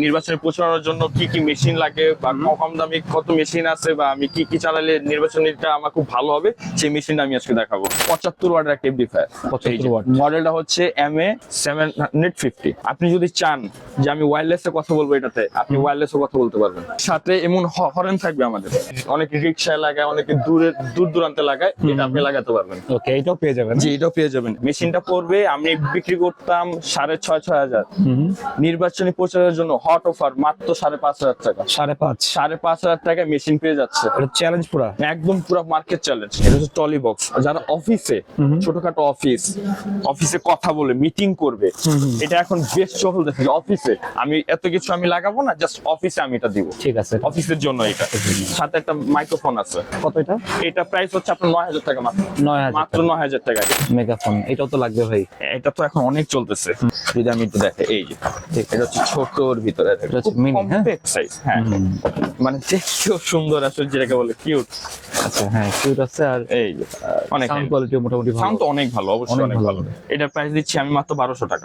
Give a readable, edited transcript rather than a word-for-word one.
নির্বাচনে প্রচারের জন্য কি কি মেশিন লাগে বা কম দামি কত মেশিন আছে বা আমি কি কি চালালে নির্বাচনীটা আমার খুব ভালো হবে সেই মেশিনটা আমি আজকে দেখাবো। 75 ওয়াটের একটা এমপ্লিফায়ার, 75 ওয়াট। মডেলটা হচ্ছে MA 750। আপনি যদি চান যে আমি ওয়্যারলেস এ কথা বলবো এটাতে, আপনি ওয়্যারলেস এ কথা বলতে পারবেন। সাথে এমন হরেন থাকবে আমাদের, অনেকে রিকশায় লাগায়, অনেকে দূর দূরান্তে লাগায়, এটা আপনি লাগাতে পারবেন। ওকে, এটাও পেয়ে যাবেন। জি, এটাও পেয়ে যাবেন। মেশিনটা পড়বে, আমি বিক্রি করতাম 6,500 নির্বাচনী প্রচারের জন্য হট অফার মাত্র 5,500 টাকা। 5,500 টাকায় মেশিন পেয়ে যাচ্ছে। এটা চ্যালেঞ্জ পুরো, একদম পুরো মার্কেট চ্যালেঞ্জ। এটা হচ্ছে টলি বক্স। যারা অফিসে ছোটখাটো অফিসে কথা বলে মিটিং করবে, এটা এখন বেশ চলতেছে। অফিসে আমি এত কিছু আমি লাগাবো না, জাস্ট অফিসে আমি এটা দিব। ঠিক আছে, অফিসের জন্য এটা। সাথে একটা মাইক্রোফোন আছে। কত এটা? এটা প্রাইস হচ্ছে আপনার 9,000 টাকা মাত্র। 9,000 মাত্র 9,000 টাকা। মেগাফোন, এটাও তো লাগবে ভাই। এটা তো এখন অনেক চলতেছে। যদি আমি একটু দেখে, এই যে এটা হচ্ছে ছোটর ভিতরে, এটা হচ্ছে mini, হ্যাঁ? Compact size. হ্যাঁ, মানে দেখতেও সুন্দর, আসলে যেটাকে বলে কিউট। আচ্ছা, হ্যাঁ, কিউট আছে। আর এই যে অনেক সাউন্ড কোয়ালিটি মোটামুটি ভালো। সাউন্ড তো অনেক ভালো, অবশ্যই অনেক অনেক ভালো। ভালো। এটা প্রাইস দিচ্ছি আমি মাত্র 1,200 টাকা।